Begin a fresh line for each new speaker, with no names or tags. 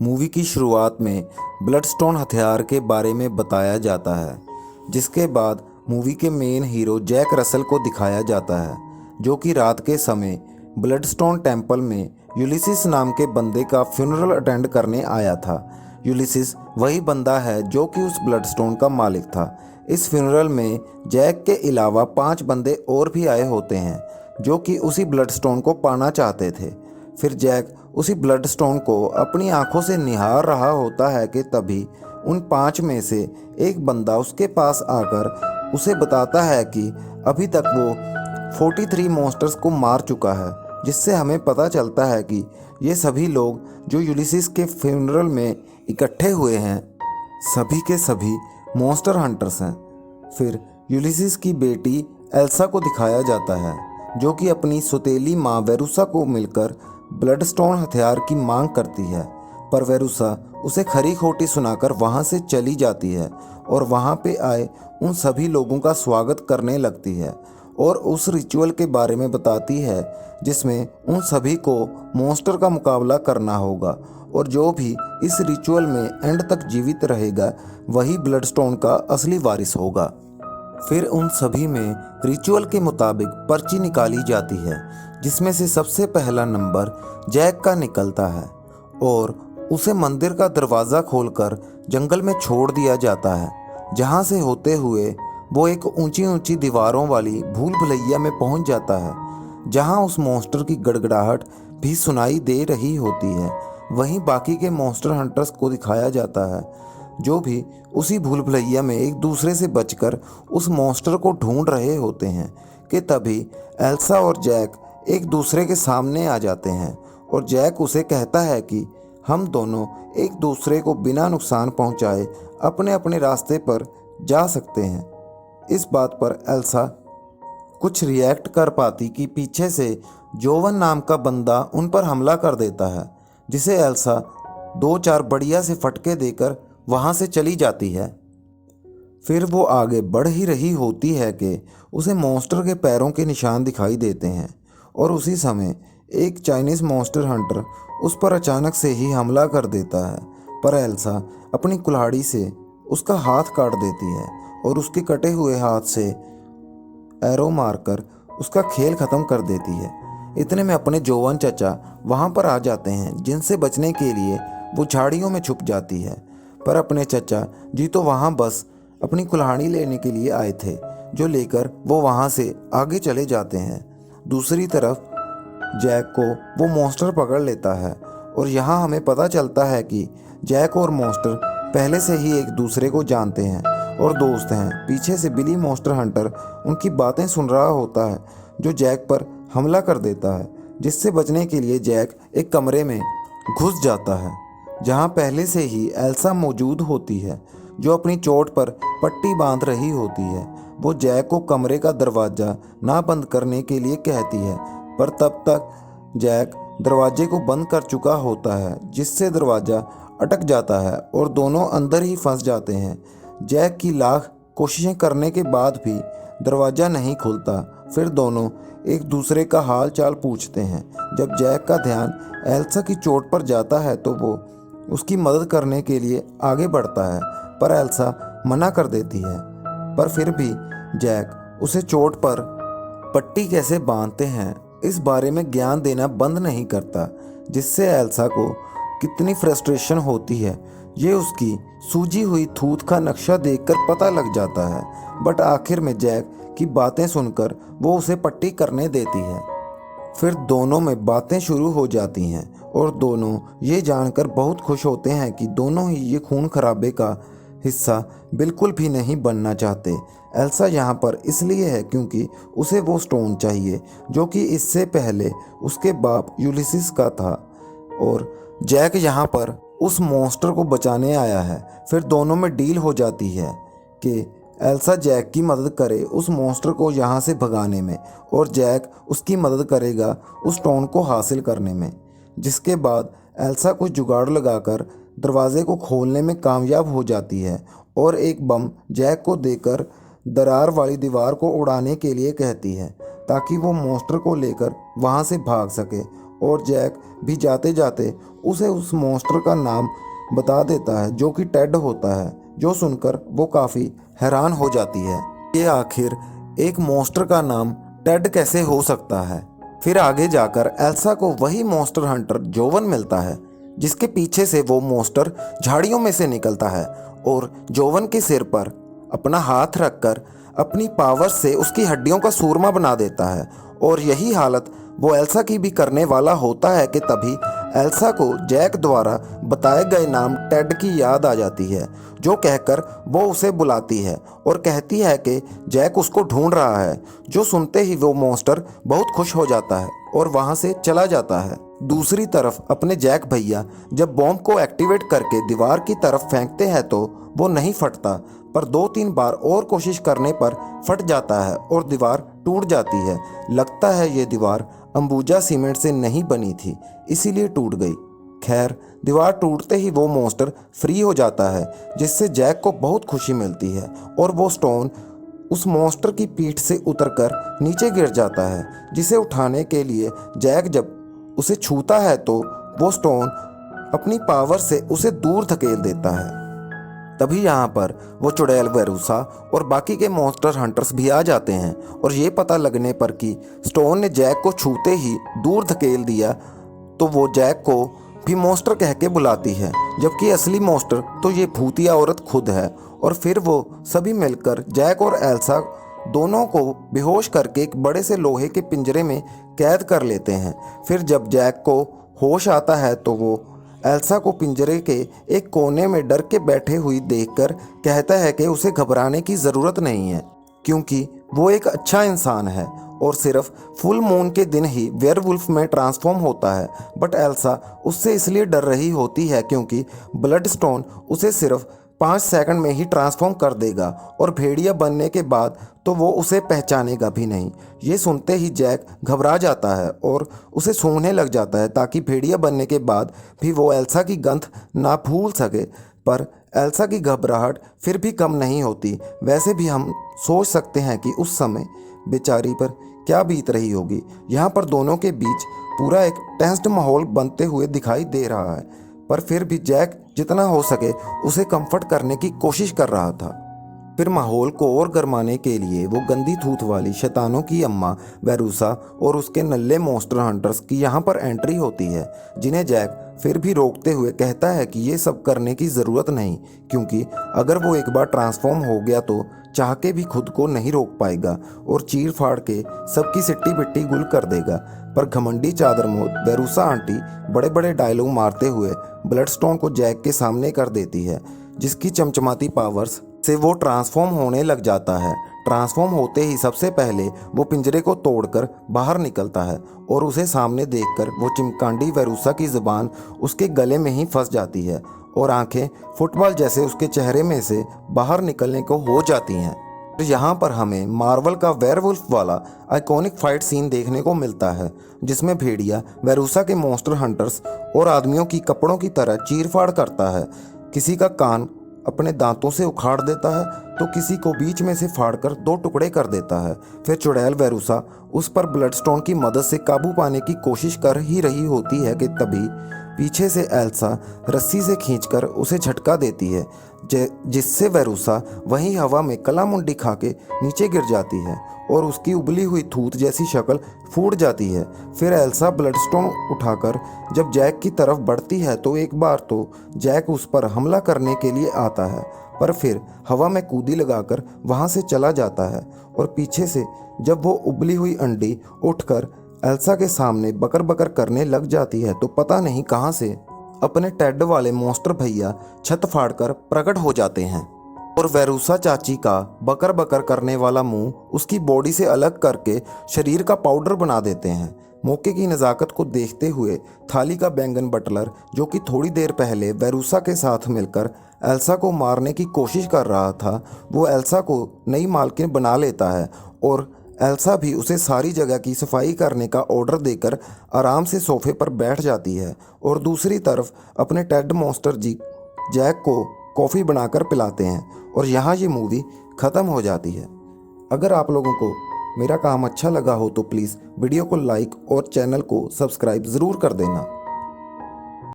Movie की शुरुआत में ब्लडस्टोन हथियार के बारे में बताया जाता है, जिसके बाद मूवी के मेन हीरो जैक रसल को दिखाया जाता है, जो कि रात के समय ब्लडस्टोन टेम्पल में यूलिसिस नाम के बंदे का फ्यूनरल अटेंड करने आया था। यूलिसिस वही बंदा है जो कि उस ब्लडस्टोन का मालिक था। इस फ्यूनरल में जैक के अलावा 5 बंदे और भी आए होते हैं, जो कि उसी ब्लडस्टोन को पाना चाहते थे। फिर जैक उसी ब्लडस्टोन को अपनी आंखों से निहार रहा होता है कि तभी उन 5 में से एक बंदा उसके पास आकर उसे बताता है कि अभी तक वो 43 मॉन्स्टर्स को मार चुका है, जिससे हमें पता चलता है कि ये सभी लोग जो यूलिसिस के फ्यूनरल में इकट्ठे हुए हैं सभी के सभी मॉन्स्टर हंटर्स हैं। फिर यूलिसिस की बेटी एल्सा को दिखाया जाता है, जो कि अपनी सौतेली माँ वेरुसा को मिलकर ब्लडस्टोन हथियार की मांग करती है, पर वेरुसा उसे खरी खोटी सुनाकर वहाँ से चली जाती है और वहाँ पे आए उन सभी लोगों का स्वागत करने लगती है और उस रिचुअल के बारे में बताती है जिसमें उन सभी को मॉन्स्टर का मुकाबला करना होगा और जो भी इस रिचुअल में एंड तक जीवित रहेगा वही ब्लडस्टोन का असली वारिस होगा। फिर उन सभी में रिचुअल के मुताबिक पर्ची निकाली जाती है, जिसमें से सबसे पहला नंबर जैक का निकलता है और उसे मंदिर का दरवाज़ा खोलकर जंगल में छोड़ दिया जाता है, जहां से होते हुए वो एक ऊंची ऊंची दीवारों वाली भूल भुलैया में पहुंच जाता है, जहां उस मॉन्स्टर की गड़गड़ाहट भी सुनाई दे रही होती है। वहीं बाकी के मॉन्स्टर हंटर्स को दिखाया जाता है, जो भी उसी भूल भुलैया में एक दूसरे से बचकर उस मॉन्स्टर को ढूंढ रहे होते हैं कि तभी एल्सा और जैक एक दूसरे के सामने आ जाते हैं और जैक उसे कहता है कि हम दोनों एक दूसरे को बिना नुकसान पहुंचाए अपने अपने रास्ते पर जा सकते हैं। इस बात पर एल्सा कुछ रिएक्ट कर पाती कि पीछे से जोवन नाम का बंदा उन पर हमला कर देता है, जिसे एल्सा 2-4 बढ़िया से फटके देकर वहाँ से चली जाती है। फिर वो आगे बढ़ ही रही होती है कि उसे मॉन्स्टर के पैरों के निशान दिखाई देते हैं और उसी समय एक चाइनीज़ मॉन्स्टर हंटर उस पर अचानक से ही हमला कर देता है, पर एल्सा अपनी कुल्हाड़ी से उसका हाथ काट देती है और उसके कटे हुए हाथ से एरो मारकर उसका खेल ख़त्म कर देती है। इतने में अपने जोवन चचा वहाँ पर आ जाते हैं, जिनसे बचने के लिए वो झाड़ियों में छुप जाती है, पर अपने चचा जी तो वहाँ बस अपनी कुल्हाड़ी लेने के लिए आए थे, जो लेकर वो वहाँ से आगे चले जाते हैं। दूसरी तरफ जैक को वो मॉन्स्टर पकड़ लेता है और यहाँ हमें पता चलता है कि जैक और मॉन्स्टर पहले से ही एक दूसरे को जानते हैं और दोस्त हैं। पीछे से बिली मॉन्स्टर हंटर उनकी बातें सुन रहा होता है, जो जैक पर हमला कर देता है, जिससे बचने के लिए जैक एक कमरे में घुस जाता है, जहां पहले से ही एल्सा मौजूद होती है, जो अपनी चोट पर पट्टी बांध रही होती है। वो जैक को कमरे का दरवाज़ा ना बंद करने के लिए कहती है, पर तब तक जैक दरवाजे को बंद कर चुका होता है, जिससे दरवाज़ा अटक जाता है और दोनों अंदर ही फंस जाते हैं। जैक की लाख कोशिशें करने के बाद भी दरवाज़ा नहीं खुलता। फिर दोनों एक दूसरे का हाल चाल पूछते हैं। जब जैक का ध्यान एल्सा की चोट पर जाता है तो वो उसकी मदद करने के लिए आगे बढ़ता है, पर एल्सा मना कर देती है। पर फिर भी जैक उसे चोट पर पट्टी कैसे बांधते हैं इस बारे में ज्ञान देना बंद नहीं करता, जिससे एल्सा को कितनी फ्रस्ट्रेशन होती है ये उसकी सूजी हुई थूथ का नक्शा देखकर पता लग जाता है। बट आखिर में जैक की बातें सुनकर वो उसे पट्टी करने देती है। फिर दोनों में बातें शुरू हो जाती हैं और दोनों ये जानकर बहुत खुश होते हैं कि दोनों ही ये खून खराबे का हिस्सा बिल्कुल भी नहीं बनना चाहते। एल्सा यहाँ पर इसलिए है क्योंकि उसे वो स्टोन चाहिए, जो कि इससे पहले उसके बाप यूलिसिस का था, और जैक यहाँ पर उस मॉन्स्टर को बचाने आया है। फिर दोनों में डील हो जाती है कि एल्सा जैक की मदद करे उस मॉन्स्टर को यहाँ से भगाने में और जैक उसकी मदद करेगा उस स्टोन को हासिल करने में। जिसके बाद एल्सा कुछ जुगाड़ लगाकर दरवाजे को खोलने में कामयाब हो जाती है और एक बम जैक को देकर दरार वाली दीवार को उड़ाने के लिए कहती है, ताकि वो मॉन्स्टर को लेकर वहाँ से भाग सके और जैक भी जाते जाते उसे उस मॉन्स्टर का नाम बता देता है जो कि टेड होता है, जो सुनकर वो काफ़ी हैरान हो जाती है कि आखिर एक मॉन्स्टर का नाम टेड कैसे हो सकता है। फिर आगे जाकर एल्सा को वही मॉन्स्टर हंटर जोवन मिलता है, जिसके पीछे से वो मॉन्स्टर झाड़ियों में से निकलता है और जोवन के सिर पर अपना हाथ रखकर अपनी पावर से उसकी हड्डियों का सूरमा बना देता है। और यही हालत वो एल्सा की भी करने वाला होता है कि तभी एल्सा को जैक द्वारा बताए गए नाम टेड की याद आ जाती है, जो कहकर वो उसे बुलाती है और कहती है कि जैक उसको ढूंढ रहा है। जो सुनते ही वो मॉन्स्टर बहुत खुश हो जाता है और वहां से चला जाता है। दूसरी तरफ अपने जैक भैया जब बॉम्ब को एक्टिवेट करके दीवार की तरफ फेंकते हैं तो वो नहीं फटता, पर 2-3 बार और कोशिश करने पर फट जाता है और दीवार टूट जाती है। लगता है ये दीवार अंबुजा सीमेंट से नहीं बनी थी, इसीलिए टूट गई। खैर, दीवार टूटते ही वो मॉन्स्टर फ्री हो जाता है, जिससे जैक को बहुत खुशी मिलती है और वो स्टोन उस मॉन्स्टर की पीठ से उतरकर नीचे गिर जाता है, जिसे उठाने के लिए जैक जब उसे छूता है तो वो स्टोन अपनी पावर से उसे दूर धकेल देता है। तभी यहाँ पर वो चुड़ैल वेरूसा और बाकी के मॉन्स्टर हंटर्स भी आ जाते हैं और ये पता लगने पर कि स्टोन ने जैक को छूते ही दूर धकेल दिया, तो वो जैक को भी मॉन्स्टर कह के बुलाती है, जबकि असली मॉन्स्टर तो ये भूतिया औरत खुद है। और फिर वो सभी मिलकर जैक और एल्सा दोनों को बेहोश करके एक बड़े से लोहे के पिंजरे में कैद कर लेते हैं। फिर जब जैक को होश आता है तो वो एल्सा को पिंजरे के एक कोने में डर के बैठे हुई देखकर कहता है कि उसे घबराने की ज़रूरत नहीं है, क्योंकि वो एक अच्छा इंसान है और सिर्फ फुल मून के दिन ही वेयरवुल्फ में ट्रांसफॉर्म होता है। बट एल्सा उससे इसलिए डर रही होती है क्योंकि ब्लड स्टोन उसे सिर्फ 5 सेकंड में ही ट्रांसफॉर्म कर देगा और भेड़िया बनने के बाद तो वो उसे पहचानेगा भी नहीं। ये सुनते ही जैक घबरा जाता है और उसे सूंघने लग जाता है ताकि भेड़िया बनने के बाद भी वो एल्सा की गंध ना भूल सके। पर एल्सा की घबराहट फिर भी कम नहीं होती। वैसे भी हम सोच सकते हैं कि उस समय बेचारी पर क्या बीत रही होगी। यहाँ पर दोनों के बीच पूरा एक टेंस्ड माहौल बनते हुए दिखाई दे रहा है, पर फिर भी जैक जितना हो सके उसे कंफर्ट करने की कोशिश कर रहा था। फिर माहौल को और गरमाने के लिए वो गंदी थूथ वाली शैतानों की अम्मा वेरूसा और उसके नल्ले मॉन्स्टर हंटर्स की यहाँ पर एंट्री होती है, जिन्हें जैक फिर भी रोकते हुए कहता है कि ये सब करने की ज़रूरत नहीं, क्योंकि अगर वो एक बार ट्रांसफॉर्म हो गया तो चाह के भी खुद को नहीं रोक पाएगा और चीर फाड़ के सबकी सिट्टी पिट्टी गुल कर देगा। पर घमंडी चादरमोद वेरूसा आंटी बड़े बड़े डायलॉग मारते हुए ब्लडस्टोन को जैक के सामने कर देती है, जिसकी चमचमाती पावर्स से वो ट्रांसफॉर्म होने लग जाता है। ट्रांसफॉर्म होते ही सबसे पहले वो पिंजरे को तोड़कर बाहर निकलता है और उसे सामने देखकर वो चिमकांडी वेरूसा की ज़ुबान उसके गले में ही फंस जाती है और आंखें फुटबॉल जैसे उसके चेहरे में से बाहर निकलने को हो जाती हैं। यहाँ पर हमें मार्वल का वेयरवुल्फ वाला आइकॉनिक फाइट सीन देखने को मिलता है, जिसमें भेड़िया वेरूसा के मॉन्स्टर हंटर्स और आदमियों की कपड़ों की तरह चीरफाड़ करता है। किसी का कान अपने दांतों से उखाड़ देता है तो किसी को बीच में से फाड़कर 2 टुकड़े कर देता है। फिर चुड़ैल वेरूसा उस पर ब्लडस्टोन की मदद से काबू पाने की कोशिश कर ही रही होती है कि तभी पीछे से एल्सा रस्सी से खींचकर उसे झटका देती है, जिससे वेरूसा वहीं हवा में कला मुंडी खा के नीचे गिर जाती है और उसकी उबली हुई थूत जैसी शक्ल फूट जाती है। फिर एल्सा ब्लडस्टोन उठाकर जब जैक की तरफ बढ़ती है तो एक बार तो जैक उस पर हमला करने के लिए आता है, पर फिर हवा में कूदी लगाकर वहां से चला जाता है और पीछे से जब वो उबली हुई अंडी उठकर एल्सा के सामने बकर बकर करने लग जाती है तो पता नहीं कहां से अपने टेड वाले मॉन्स्टर भैया छत फाड़कर प्रकट हो जाते हैं और वेरूसा चाची का बकर बकर करने वाला मुंह उसकी बॉडी से अलग करके शरीर का पाउडर बना देते हैं। मौके की नज़ाकत को देखते हुए थाली का बैंगन बटलर, जो कि थोड़ी देर पहले वेरूसा के साथ मिलकर एल्सा को मारने की कोशिश कर रहा था, वो एल्सा को नई मालकिन बना लेता है और एल्सा भी उसे सारी जगह की सफाई करने का ऑर्डर देकर आराम से सोफे पर बैठ जाती है और दूसरी तरफ अपने टेड मॉन्स्टर जी जैक को कॉफ़ी बनाकर पिलाते हैं और यहाँ ये मूवी ख़त्म हो जाती है। अगर आप लोगों को मेरा काम अच्छा लगा हो तो प्लीज़ वीडियो को लाइक और चैनल को सब्सक्राइब ज़रूर कर देना।